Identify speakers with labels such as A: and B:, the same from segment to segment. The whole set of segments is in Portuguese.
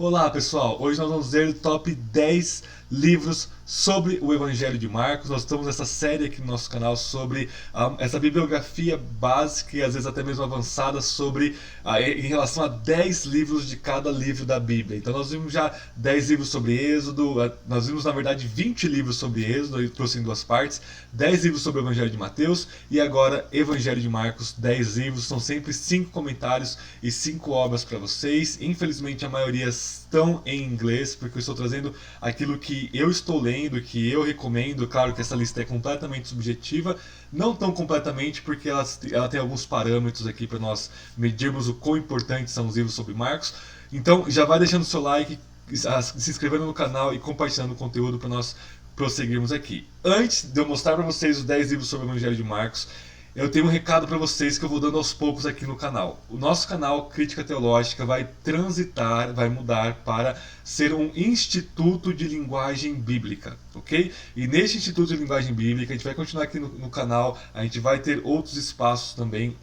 A: Olá pessoal, hoje nós vamos ver o top 10 livros sobre o Evangelho de Marcos. Nós estamos nessa série aqui no nosso canal sobre essa bibliografia básica e às vezes até mesmo avançada sobre em relação a 10 livros de cada livro da Bíblia. Então nós vimos já 10 livros sobre Êxodo, nós vimos na verdade 20 livros sobre Êxodo, eu trouxe em duas partes, 10 livros sobre o Evangelho de Mateus e agora Evangelho de Marcos, 10 livros, são sempre 5 comentários e 5 obras para vocês. Infelizmente a maioria estão em inglês, porque eu estou trazendo aquilo que eu estou lendo, que eu recomendo. Claro que essa lista é completamente subjetiva, não tão completamente, porque ela tem alguns parâmetros aqui para nós medirmos o quão importantes são os livros sobre Marcos. Então já vai deixando o seu like, se inscrevendo no canal e compartilhando o conteúdo para nós prosseguirmos aqui. Antes de eu mostrar para vocês os 10 livros sobre o Evangelho de Marcos, eu tenho um recado para vocês que eu vou dando aos poucos aqui no canal. O nosso canal Crítica Teológica vai transitar, vai mudar para ser um instituto de linguagem bíblica, ok? E neste instituto de linguagem bíblica, a gente vai continuar aqui no canal, a gente vai ter outros espaços também.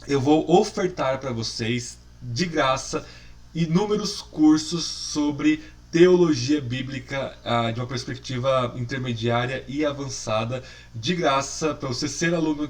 A: Eu vou ofertar para vocês, de graça, inúmeros cursos sobre teologia bíblica de uma perspectiva intermediária e avançada, de graça, para você ser aluno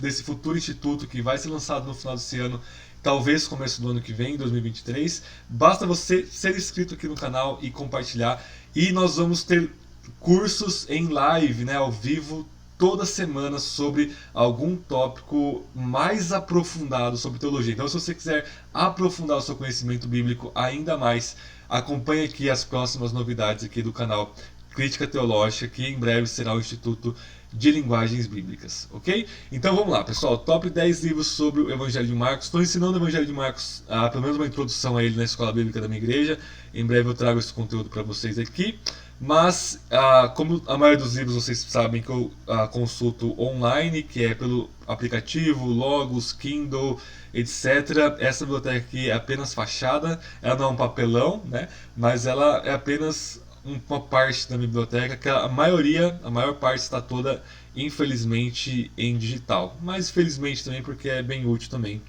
A: desse futuro instituto que vai ser lançado no final desse ano, talvez começo do ano que vem, 2023. Basta você ser inscrito aqui no canal e compartilhar. E nós vamos ter cursos em live, né, ao vivo, toda semana sobre algum tópico mais aprofundado sobre teologia. Então, se você quiser aprofundar o seu conhecimento bíblico ainda mais, acompanhe aqui as próximas novidades aqui do canal Crítica Teológica, que em breve será o Instituto de Linguagens Bíblicas, ok? Então vamos lá, pessoal, top 10 livros sobre o Evangelho de Marcos. Estou ensinando o Evangelho de Marcos, pelo menos uma introdução a ele na Escola Bíblica da minha igreja. Em breve eu trago esse conteúdo para vocês aqui. Mas, como a maioria dos livros vocês sabem que eu consulto online, que é pelo aplicativo, Logos, Kindle, etc. Essa biblioteca aqui é apenas fachada, ela não é um papelão, né? Mas ela é apenas uma parte da biblioteca, que a maior parte está toda, infelizmente, em digital. Mas felizmente também, porque é bem útil também,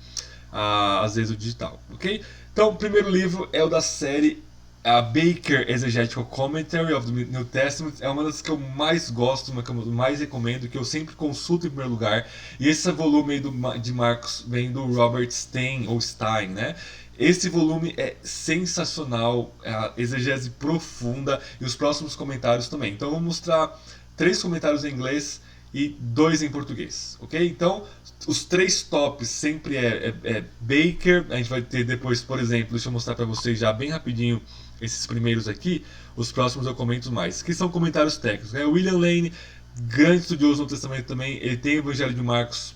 A: às vezes, o digital, ok? Então, o primeiro livro é o da série a Baker Exegetical Commentary of the New Testament. É uma das que eu mais gosto, uma que eu mais recomendo, que eu sempre consulto em primeiro lugar. E esse volume aí de Marcos vem do Robert Stein, ou Stein, né? Esse volume é sensacional, é a exegese profunda e os próximos comentários também. Então eu vou mostrar 3 comentários em inglês e 2 em português, ok? Então, os 3 tops sempre é Baker. A gente vai ter depois, por exemplo, deixa eu mostrar para vocês já bem rapidinho esses primeiros aqui, os próximos eu comento mais, que são comentários técnicos, né? William Lane, grande estudioso no Testamento também, ele tem o Evangelho de Marcos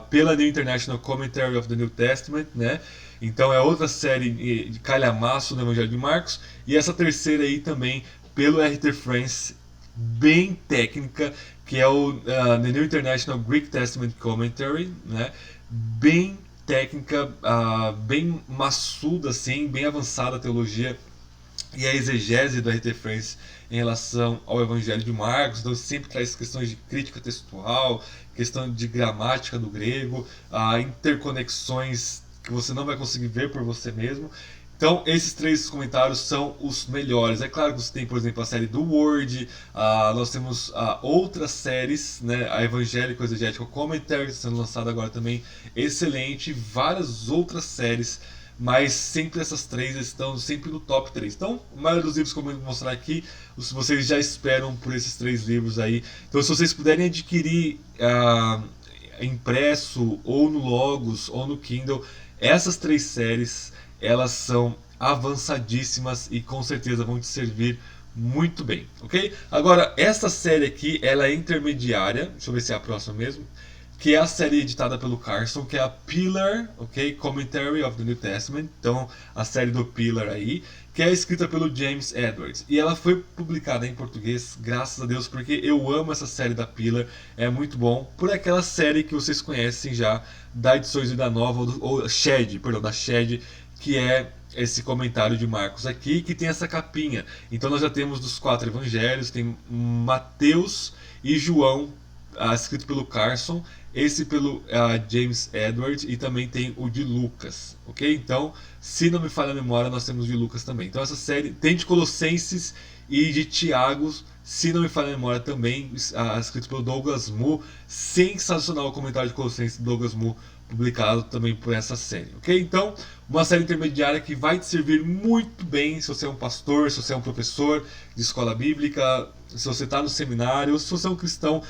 A: pela New International Commentary of the New Testament, né? Então é outra série de calhamaço no Evangelho de Marcos, e essa terceira aí também pelo R.T. France, bem técnica, que é o The New International Greek Testament Commentary, né? Bem técnica, bem maçuda, assim, bem avançada a teologia e a exegese do R.T. France em relação ao Evangelho de Marcos. Então sempre traz questões de crítica textual, questão de gramática do grego, interconexões que você não vai conseguir ver por você mesmo. Então esses 3 comentários são os melhores. É claro que você tem, por exemplo, a série do Word, nós temos outras séries, né? A Evangelical Exegetical Commentary sendo lançada agora também, excelente, várias outras séries, mas sempre essas 3 estão sempre no top 3. Então, a maioria dos livros que eu vou mostrar aqui, vocês já esperam por esses 3 livros aí. Então, se vocês puderem adquirir impresso, ou no Logos, ou no Kindle, essas 3 séries, elas são avançadíssimas e com certeza vão te servir muito bem, ok? Agora, essa série aqui, ela é intermediária, deixa eu ver se é a próxima mesmo, que é a série editada pelo Carson, que é a Pillar, ok? Commentary of the New Testament. Então, a série do Pillar aí, que é escrita pelo James Edwards. E ela foi publicada em português, graças a Deus, porque eu amo essa série da Pillar. É muito bom. Por aquela série que vocês conhecem já, da Edições Vida Nova, ou Shed, perdão, da Shed, que é esse comentário de Marcos aqui, que tem essa capinha. Então nós já temos dos 4 evangelhos, tem Mateus e João escrito pelo Carson, esse pelo James Edward, e também tem o de Lucas, ok? Então, se não me falha a memória, nós temos o de Lucas também. Então essa série tem de Colossenses e de Tiago, se não me falha a memória também, escrito pelo Douglas Moo. Sensacional o comentário de Colossenses do Douglas Moo, publicado também por essa série, ok? Então, uma série intermediária que vai te servir muito bem se você é um pastor, se você é um professor de escola bíblica, se você está no seminário, se você é um cristão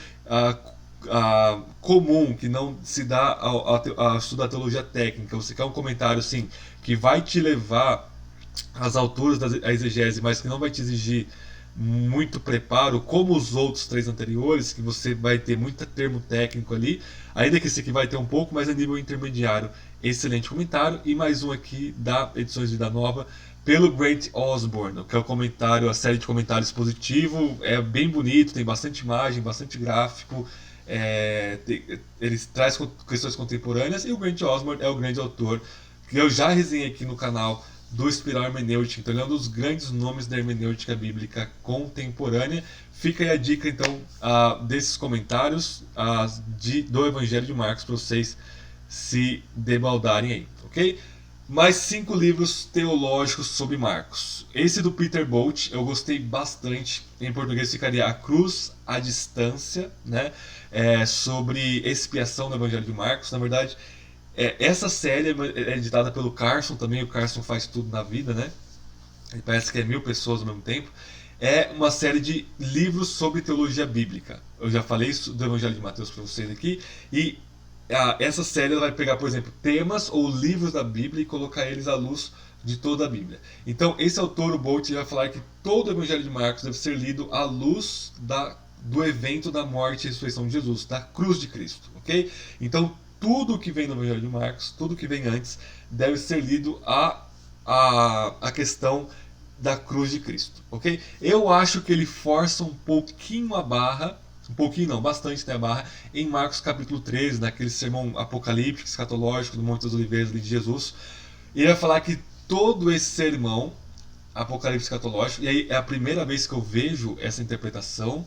A: comum, que não se dá a estudar teologia técnica. Você quer um comentário assim, que vai te levar às alturas da exegese, mas que não vai te exigir muito preparo, como os outros três anteriores, que você vai ter muito termo técnico ali, ainda que esse aqui vai ter um pouco, mas é nível intermediário. Excelente comentário. E mais um aqui da Edições Vida Nova, pelo Grant Osborne, que é o comentário, a série de comentários positivo, é bem bonito, tem bastante imagem, bastante gráfico, eles traz questões contemporâneas, e o Grant Osborne é o grande autor, que eu já resenhei aqui no canal, do Espiral Hermenêutica. Então ele é um dos grandes nomes da hermenêutica bíblica contemporânea. Fica aí a dica então desses comentários do Evangelho de Marcos para vocês se debaldarem aí, ok? Mais 5 livros teológicos sobre Marcos. Esse do Peter Bolt eu gostei bastante. Em português ficaria A Cruz à Distância, né? Sobre expiação do Evangelho de Marcos. Na verdade, essa série é editada pelo Carson também. O Carson faz tudo na vida, né? Ele parece que é 1000 pessoas ao mesmo tempo. É uma série de livros sobre teologia bíblica. Eu já falei isso do Evangelho de Mateus para vocês aqui. E essa série vai pegar, por exemplo, temas ou livros da Bíblia e colocar eles à luz de toda a Bíblia. Então, esse autor, o Bolt, vai falar que todo o Evangelho de Marcos deve ser lido à luz do evento da morte e ressurreição de Jesus, da cruz de Cristo, ok? Então, tudo que vem no Evangelho de Marcos, tudo que vem antes, deve ser lido a questão da cruz de Cristo, ok? Eu acho que ele força um pouquinho a barra, um pouquinho não, bastante a barra, em Marcos capítulo 13, naquele sermão apocalíptico, escatológico do Monte das Oliveiras de Jesus. Ele vai falar que todo esse sermão apocalíptico escatológico, e aí é a primeira vez que eu vejo essa interpretação,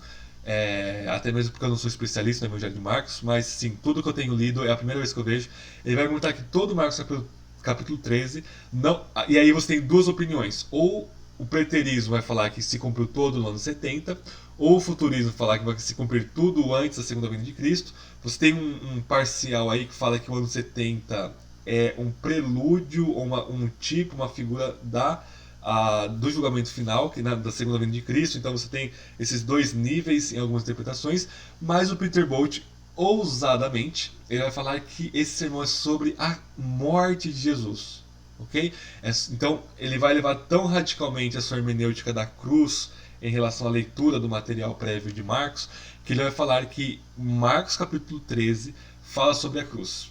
A: até mesmo porque eu não sou especialista no Evangelho de Marcos, mas sim, tudo que eu tenho lido é a primeira vez que eu vejo. Ele vai argumentar que todo Marcos capítulo 13, não, e aí você tem duas opiniões: ou o preterismo vai falar que se cumpriu todo no ano 70, ou o futurismo falar que vai se cumprir tudo antes da segunda vinda de Cristo. Você tem um parcial aí que fala que o ano 70 é um prelúdio, ou uma figura do julgamento final, da segunda vinda de Cristo. Então você tem esses dois níveis em algumas interpretações, mas o Peter Bolt, ousadamente, ele vai falar que esse sermão é sobre a morte de Jesus, ok? Então ele vai levar tão radicalmente a sua hermenêutica da cruz em relação à leitura do material prévio de Marcos, que ele vai falar que Marcos capítulo 13 fala sobre a cruz.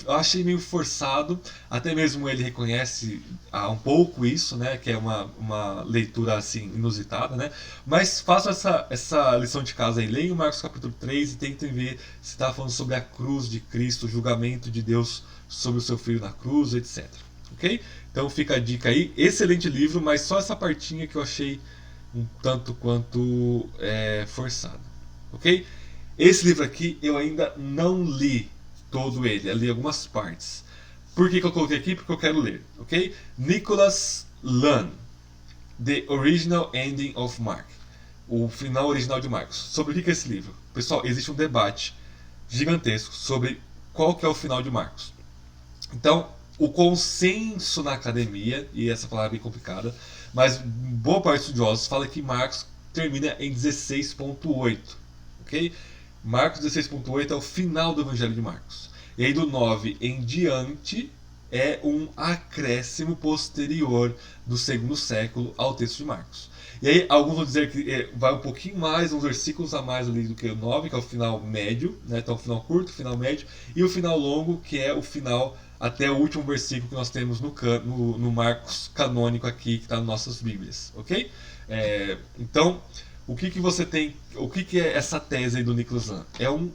A: Eu achei meio forçado, até mesmo ele reconhece um pouco isso, né, que é uma leitura assim inusitada, né? Mas façam essa lição de casa aí, leiam Marcos capítulo 3 e tentem ver se está falando sobre a cruz de Cristo, o julgamento de Deus sobre o seu filho na cruz, etc. Ok? Então fica a dica aí, excelente livro, mas só essa partinha que eu achei um tanto quanto forçado, ok? Esse livro aqui eu ainda não li todo ele, eu li algumas partes. Por que eu coloquei aqui? Porque eu quero ler, ok? Nicholas Lunn, The Original Ending of Mark, o final original de Marcos. Sobre o que é esse livro? Pessoal, existe um debate gigantesco sobre qual que é o final de Marcos. Então, o consenso na academia, e essa palavra é bem complicada, mas boa parte dos estudiosos fala que Marcos termina em 16.8, ok? Marcos 16.8 é o final do Evangelho de Marcos. E aí do 9 em diante é um acréscimo posterior do segundo século ao texto de Marcos. E aí alguns vão dizer que vai um pouquinho mais, uns versículos a mais ali do que o 9, que é o final médio, né? Então o final curto, o final médio, e o final longo, que é o final até o último versículo que nós temos no Marcos canônico aqui, que está nas nossas Bíblias, ok? Então, o que você tem, o que é essa tese aí do Nicholas Lunn? É um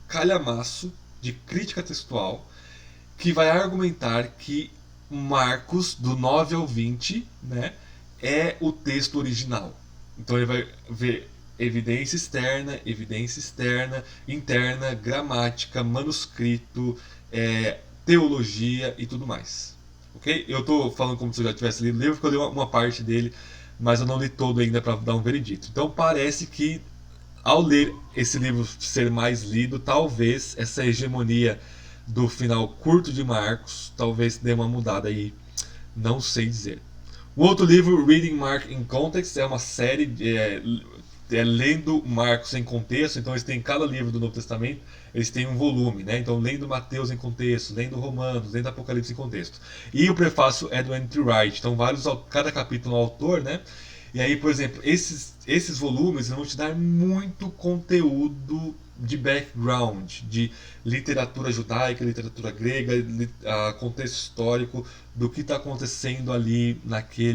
A: calhamaço de crítica textual que vai argumentar que Marcos, do 9 ao 20, né, é o texto original. Então ele vai ver evidência externa, interna, gramática, manuscrito, teologia e tudo mais. Ok? Eu estou falando como se eu já tivesse lido o livro, porque eu li uma parte dele, mas eu não li todo ainda para dar um veredito. Então parece que ao ler esse livro ser mais lido, talvez essa hegemonia do final curto de Marcos talvez dê uma mudada aí, não sei dizer. O outro livro, Reading Mark in Context, é uma série lendo Marcos em contexto. Então eles têm cada livro do Novo Testamento, eles têm um volume, né? Então lendo Mateus em contexto, lendo Romanos, lendo Apocalipse em contexto. E o prefácio é do N.T. Wright. Então cada capítulo é um autor, né? E aí, por exemplo, esses volumes vão te dar muito conteúdo de background, de literatura judaica, literatura grega, contexto histórico do que está acontecendo ali naquela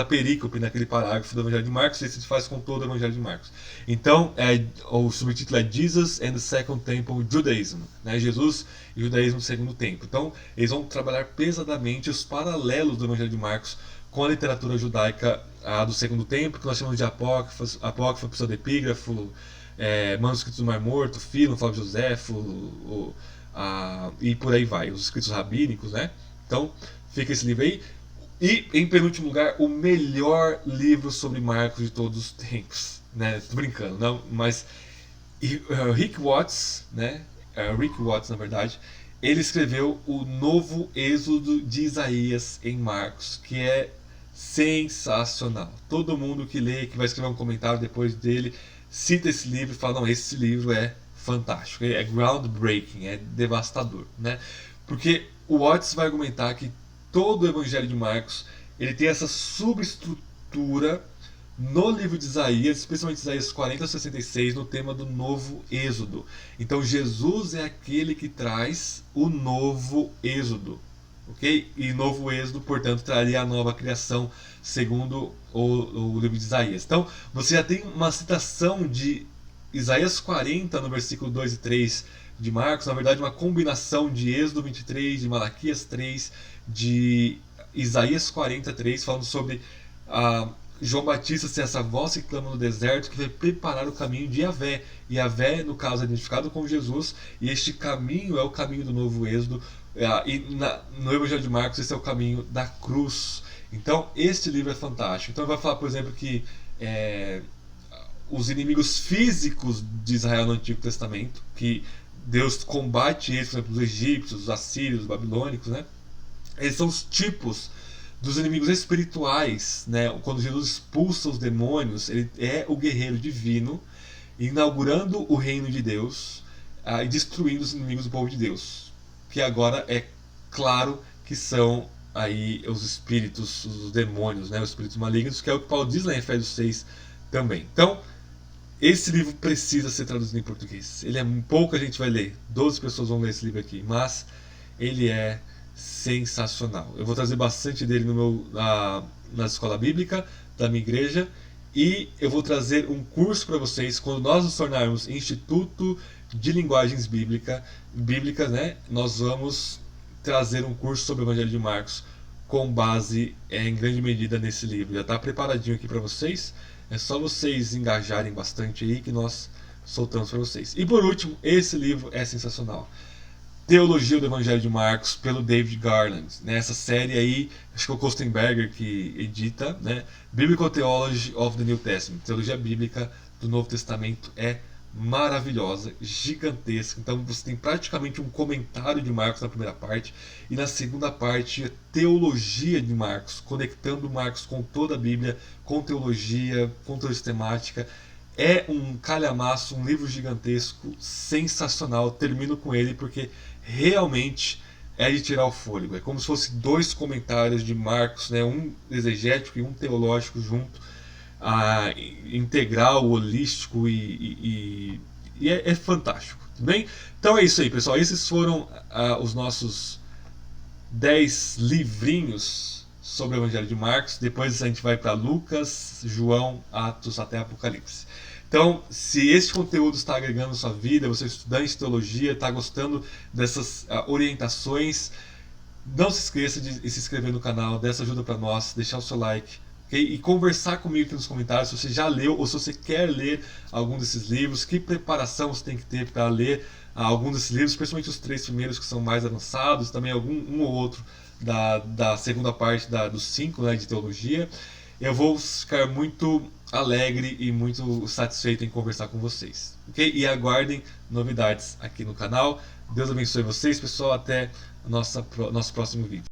A: perícope, naquele parágrafo do Evangelho de Marcos. Isso se faz com todo o Evangelho de Marcos. Então, o subtítulo é Jesus and the Second Temple Judaism, né? Jesus e o judaísmo no segundo templo. Então, eles vão trabalhar pesadamente os paralelos do Evangelho de Marcos com a literatura judaica do segundo tempo, que nós chamamos de apócrifa, pseudepígrafo, manuscritos do Mar Morto, Filo, Flávio Joséfo, e por aí vai, os escritos rabínicos, né? Então, fica esse livro aí. E, em penúltimo lugar, o melhor livro sobre Marcos de todos os tempos, né? Tô brincando, não, mas Rick Watts, né? Rick Watts, na verdade, ele escreveu o Novo Êxodo de Isaías em Marcos, que é sensacional. Todo mundo que lê, que vai escrever um comentário depois dele, cita esse livro e fala, não, esse livro é fantástico, é groundbreaking, é devastador, né? Porque o Watts vai argumentar que todo o Evangelho de Marcos ele tem essa subestrutura no livro de Isaías, especialmente Isaías 40 a 66, no tema do novo êxodo. Então Jesus é aquele que traz o novo êxodo, ok? E novo êxodo, portanto, traria a nova criação, segundo o livro de Isaías. Então você já tem uma citação de Isaías 40 no versículo 2 e 3 de Marcos, na verdade uma combinação de Êxodo 23, de Malaquias 3, de Isaías 43, falando sobre João Batista ser essa voz que clama no deserto, que vai preparar o caminho de Yahvé. E Yahvé, no caso, é identificado com Jesus, e este caminho é o caminho do novo êxodo. E no Evangelho de Marcos, esse é o caminho da cruz. Então, este livro é fantástico. Então, ele vai falar, por exemplo, que os inimigos físicos de Israel no Antigo Testamento, que Deus combate eles, por exemplo, os egípcios, os assírios, os babilônicos, né? Eles são os tipos dos inimigos espirituais, né? Quando Jesus expulsa os demônios, ele é o guerreiro divino, inaugurando o reino de Deus e destruindo os inimigos do povo de Deus, que agora é claro que são aí os espíritos, os demônios, né? Os espíritos malignos, que é o que Paulo diz lá em Efésios 6 também. Então, esse livro precisa ser traduzido em português. Ele pouca gente vai ler, 12 pessoas vão ler esse livro aqui, mas ele é sensacional. Eu vou trazer bastante dele na escola bíblica da minha igreja, e eu vou trazer um curso para vocês quando nós nos tornarmos Instituto de Linguagens Bíblicas, né? Nós vamos trazer um curso sobre o Evangelho de Marcos com base em grande medida nesse livro. Já está preparadinho aqui para vocês. É só vocês engajarem bastante aí que nós soltamos para vocês. E por último, esse livro é sensacional. Teologia do Evangelho de Marcos, pelo David Garland. Nessa série aí, acho que é o Kostenberger que edita, né? Biblical Theology of the New Testament. Teologia Bíblica do Novo Testamento é maravilhosa, gigantesca. Então você tem praticamente um comentário de Marcos na primeira parte, e na segunda parte a teologia de Marcos, conectando Marcos com toda a Bíblia, com teologia, com toda a sistemática. É um calhamaço, um livro gigantesco, sensacional. Termino com ele porque realmente é de tirar o fôlego. É como se fosse dois comentários de Marcos, né? Um exegético e um teológico junto, integral, holístico, e é fantástico. Tudo bem? Então é isso aí, pessoal. Esses foram os nossos 10 livrinhos sobre o Evangelho de Marcos. Depois a gente vai para Lucas, João, Atos até Apocalipse. Então, se esse conteúdo está agregando na sua vida, você é estudante de teologia, está gostando dessas orientações, não se esqueça de se inscrever no canal, dessa ajuda para nós, deixar o seu like, okay? E conversar comigo aqui nos comentários se você já leu ou se você quer ler algum desses livros, que preparação você tem que ter para ler algum desses livros, principalmente os 3 primeiros que são mais avançados, também um ou outro da segunda parte dos 5, né, de teologia. Eu vou ficar muito alegre e muito satisfeito em conversar com vocês, ok? E aguardem novidades aqui no canal. Deus abençoe vocês, pessoal. Até nosso próximo vídeo.